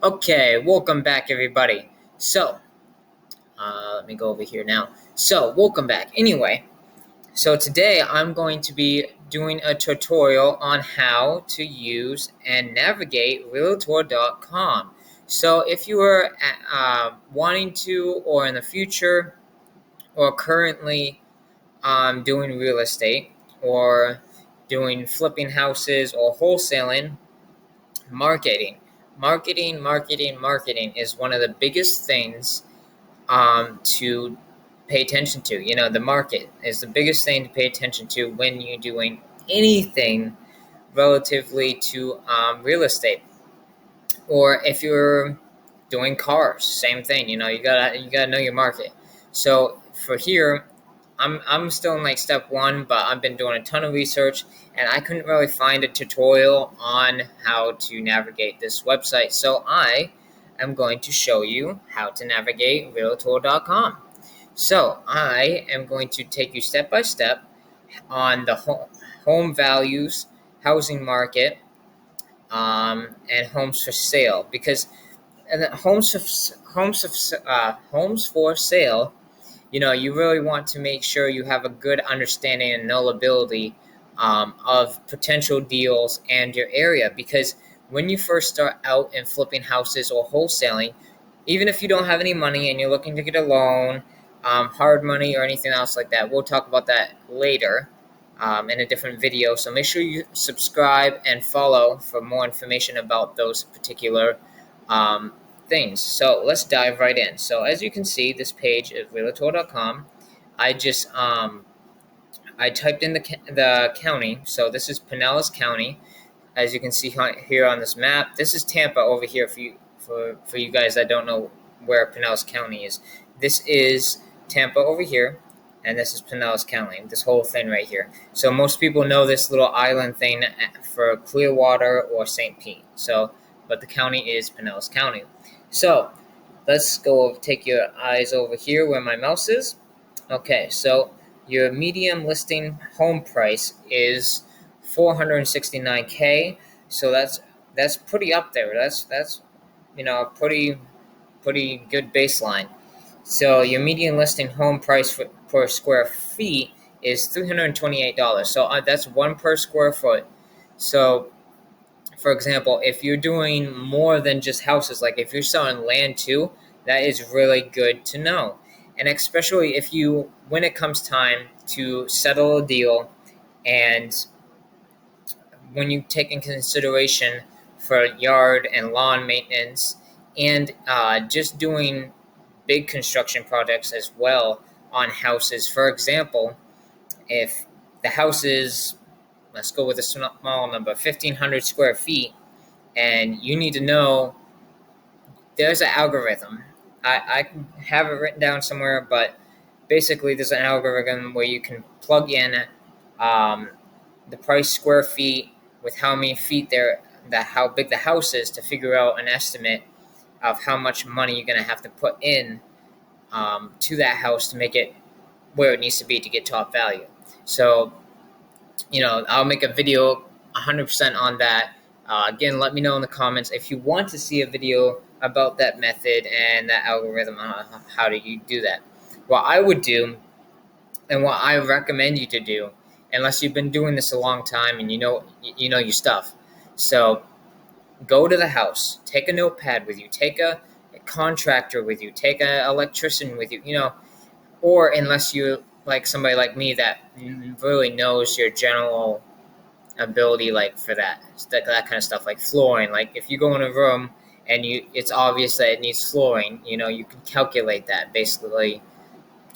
Okay, welcome back, everybody. Let me go over here now. Welcome back. Anyway, today I'm going to be doing a tutorial on how to use and navigate Realtor.com. So, if you are wanting to, or in the future, or currently doing real estate, or doing flipping houses, or wholesaling, marketing. Marketing is one of the biggest things to pay attention to. The market is the biggest thing to pay attention to when you're doing anything relatively to real estate. Or if you're doing cars, same thing. You gotta know your market. So for here, I'm still in like step one, but I've been doing a ton of research and I couldn't really find a tutorial on how to navigate this website. So I am going to show you how to navigate Realtor.com. So I am going to take you step by step on the home values, housing market, and homes for sale, because homes for sale, you really want to make sure you have a good understanding and knowability of potential deals and your area, because when you first start out in flipping houses or wholesaling, even if you don't have any money and you're looking to get a loan, hard money or anything else like that, we'll talk about that later in a different video. So make sure you subscribe and follow for more information about those particular things. So let's dive right in. So as you can see, this page is Realtor.com. I just I typed in the county. So this is Pinellas County. As you can see here on this map, this is Tampa over here for you guys that don't know where Pinellas County is. This is Tampa over here, and this is Pinellas County, this whole thing right here. So most people know this little island thing for Clearwater or St. Pete. But the county is Pinellas County. So let's take your eyes over here where my mouse is. Okay, so your medium listing home price is $469K. So that's pretty up there. That's a pretty good baseline. So your median listing home price per square feet is $328. So that's one per square foot. So, for example, if you're doing more than just houses, like if you're selling land too, that is really good to know. And especially when it comes time to settle a deal, and when you take in consideration for yard and lawn maintenance, and just doing big construction projects as well on houses. For example, if the house is, let's go with a small number, 1,500 square feet, and you need to know, there's an algorithm. I have it written down somewhere, but basically there's an algorithm where you can plug in the price square feet with how many feet how big the house is, to figure out an estimate of how much money you're going to have to put in to that house to make it where it needs to be to get top value. So, I'll make a video 100% on that. Again, let me know in the comments if you want to see a video about that method and that algorithm. How do you do that? What I would do, and what I recommend you to do, unless you've been doing this a long time and you know your stuff. So go to the house, take a notepad with you, take a contractor with you, take an electrician with you, or unless you like somebody like me that really knows your general ability, like for that kind of stuff, like flooring. Like if you go in a room and it's obvious that it needs flooring, you can calculate that basically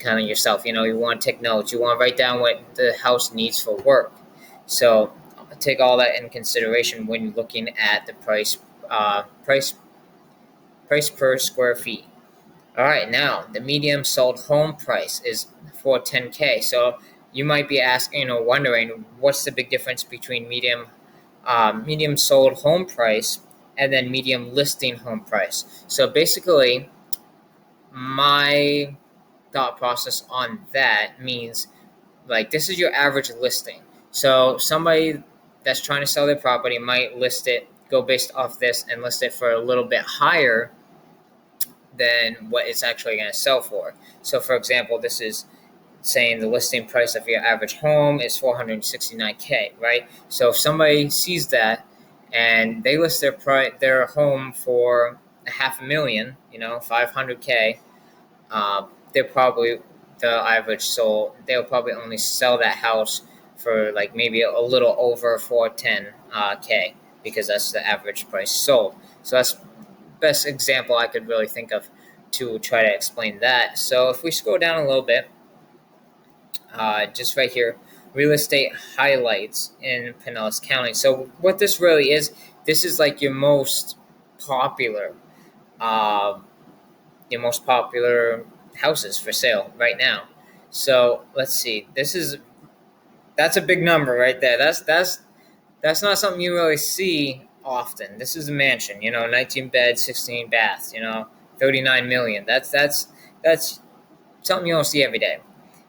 kind of yourself. You want to take notes, you want to write down what the house needs for work. So take all that in consideration when you're looking at the price per square feet. All right, now the medium sold home price is $410K. So you might be asking or wondering, what's the big difference between medium sold home price and then medium listing home price? So basically, my thought process on that means, like, this is your average listing. So somebody that's trying to sell their property might list it go based off this and list it for a little bit higher than what it's actually going to sell for. So, for example, this is saying the listing price of your average home is $469K, right? So if somebody sees that and they list their home for $500,000, 500K, they're probably the average sold. They'll probably only sell that house for like maybe a little over 410K because that's the average price sold. So that's the best example I could really think of to try to explain that. So if we scroll down a little bit, just right here, real estate highlights in Pinellas County. So what this really is, this is like popular, uh, your most popular houses for sale right now. So let's see. That's a big number right there. That's not something you really see often. This is a mansion, 19 beds, 16 baths, 39 million. That's something you don't see every day.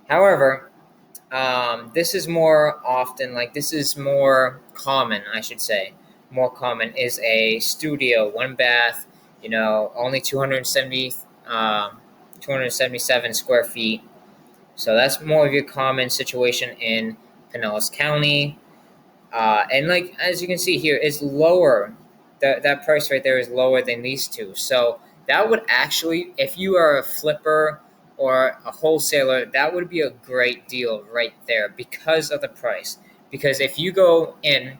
However, this is more often, this is more common, I should say. More common is a studio, one bath, only 277 square feet. So that's more of your common situation in Pinellas County. And as you can see here, it's lower. That price right there is lower than these two. So that would actually, if you are a flipper or a wholesaler, that would be a great deal right there because of the price. Because if you go in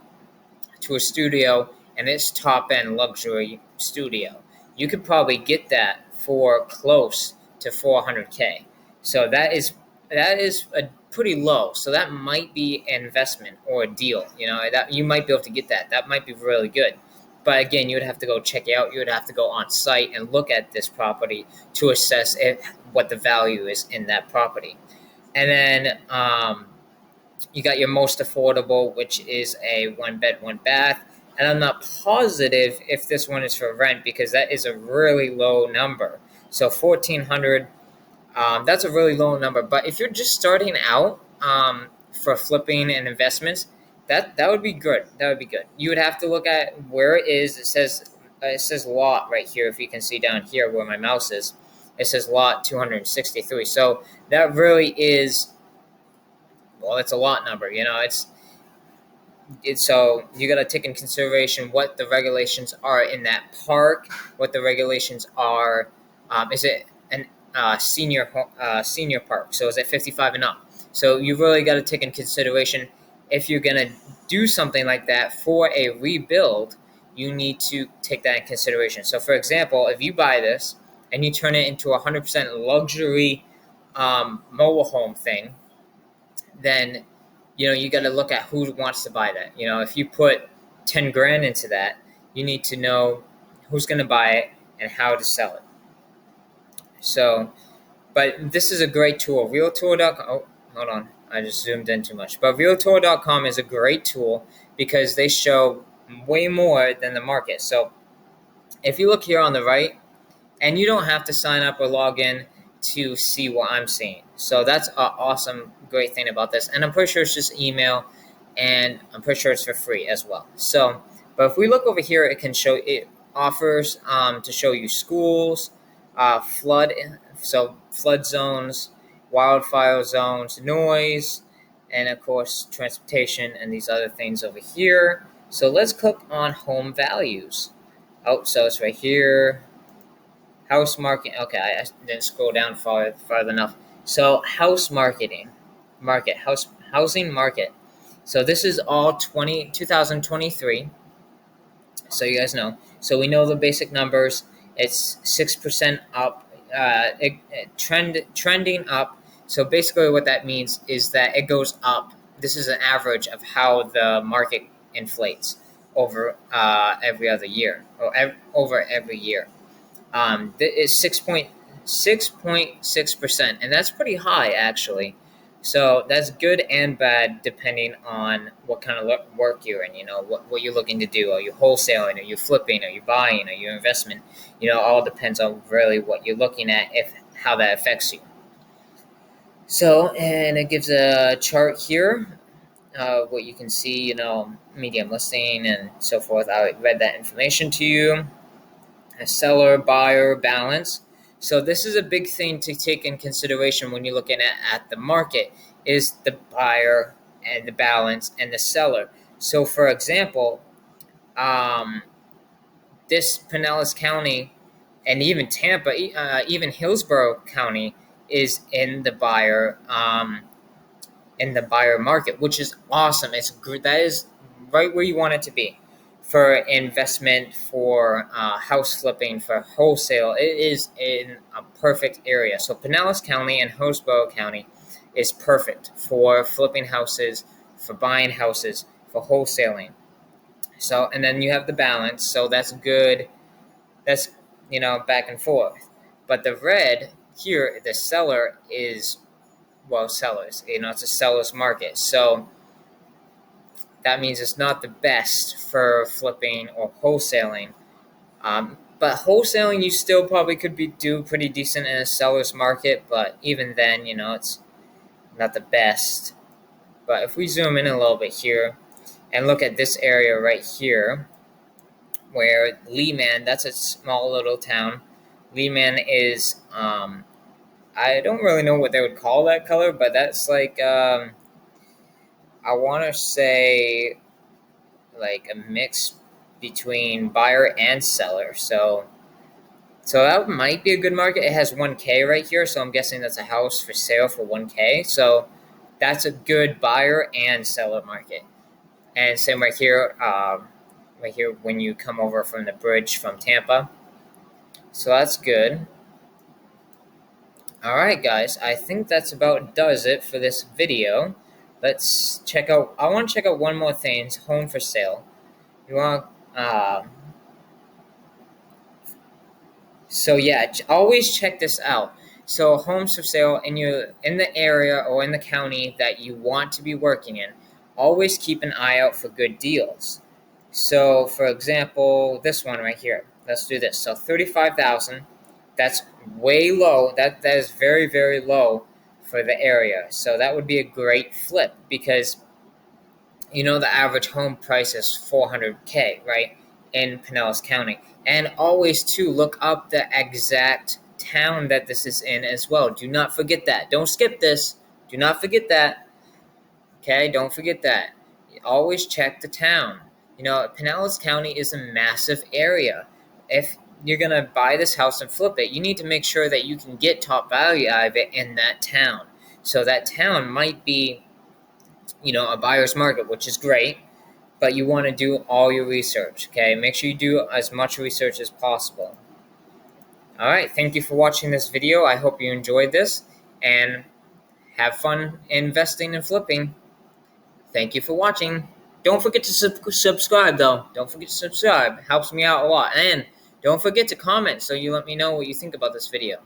to a studio and it's top end luxury studio, you could probably get that for close to 400K. So that is a pretty low. So that might be an investment or a deal. That you might be able to get that. That might be really good. But again, you would have to go check it out. You would have to go on site and look at this property to assess what the value is in that property. And then you got your most affordable, which is a one bed, one bath. And I'm not positive if this one is for rent because that is a really low number. So 1,400, that's a really low number. But if you're just starting out for flipping and investments, that would be good. That would be good. You would have to look at where it is. It says lot right here. If you can see down here where my mouse is, it says lot 263. So that really is, well, it's a lot number. So you got to take in consideration what the regulations are in that park, what the regulations are. Is it an senior park? So is it 55 and up? So you really got to take in consideration if you're going to do something like that for a rebuild, you need to take that in consideration. So for example, if you buy this and you turn it into a 100% luxury mobile home thing, then you got to look at who wants to buy that. If you put 10 grand into that, you need to know who's going to buy it and how to sell it. So, but this is a great tool. Realtor.com. Oh, hold on. I just zoomed in too much. But Realtor.com is a great tool because they show way more than the market. So if you look here on the right, and you don't have to sign up or log in to see what I'm seeing. So that's an awesome, great thing about this. And I'm pretty sure it's just email, and I'm pretty sure it's for free as well. So, but if we look over here, it offers to show you schools, flood zones, wildfire zones, noise, and of course transportation and these other things over here. So let's click on home values. Oh, so it's right here. House market. Okay, I didn't scroll down far enough. So housing market. So this is all 2023. So you guys know. So we know the basic numbers. It's 6% up, trending up. So basically what that means is that it goes up. This is an average of how the market inflates over every other year, or over every year. Is 6.6%, and that's pretty high actually. So that's good and bad depending on what kind of work you're in. What you're looking to do. Are you wholesaling? Are you flipping? Are you buying? Are you investment? All depends on really what you're looking at, how that affects you. So, and it gives a chart here what you can see, medium listing and so forth. I read that information to you. A seller buyer balance. So this is a big thing to take in consideration when you're looking at the market, is the buyer and the balance and the seller. So for example, um, this Pinellas County and even Tampa, even Hillsborough County is in the buyer market, which is awesome. It's good. That is right where you want it to be for investment, for house flipping, for wholesale. It is in a perfect area. So Pinellas County and Hillsborough County is perfect for flipping houses, for buying houses, for wholesaling. So, and then you have the balance. So that's good. That's, back and forth. But the red here, the seller is, well, sellers. It's a seller's market. So that means it's not the best for flipping or wholesaling. But wholesaling, you still probably could do pretty decent in a seller's market. But even then, it's not the best. But if we zoom in a little bit here and look at this area right here, where Lehman, that's a small little town. Lehman is, I don't really know what they would call that color, but that's like, I want to say like a mix between buyer and seller. So that might be a good market. It has 1K right here, so I'm guessing that's a house for sale for 1K. So that's a good buyer and seller market. And same right here when you come over from the bridge from Tampa. So that's good. All right, guys. I think that's about does it for this video. Let's check out. I want to check out one more thing. It's home for sale. You want. So yeah, always check this out. So homes for sale in the area or in the county that you want to be working in. Always keep an eye out for good deals. So for example, this one right here. Let's do this. So 35,000. That's way low. That is very, very low for the area. So that would be a great flip because the average home price is 400K, right, in Pinellas County. And always too look up the exact town that this is in as well. Do not forget that. Don't skip this. Do not forget that. Okay, don't forget that. Always check the town. Pinellas County is a massive area. If you're going to buy this house and flip it, you need to make sure that you can get top value out of it in that town. So that town might be, a buyer's market, which is great, but you want to do all your research, okay? Make sure you do as much research as possible. All right, thank you for watching this video. I hope you enjoyed this, and have fun investing and flipping. Thank you for watching. Don't forget to subscribe, though. Don't forget to subscribe. It helps me out a lot. And don't forget to comment so you let me know what you think about this video.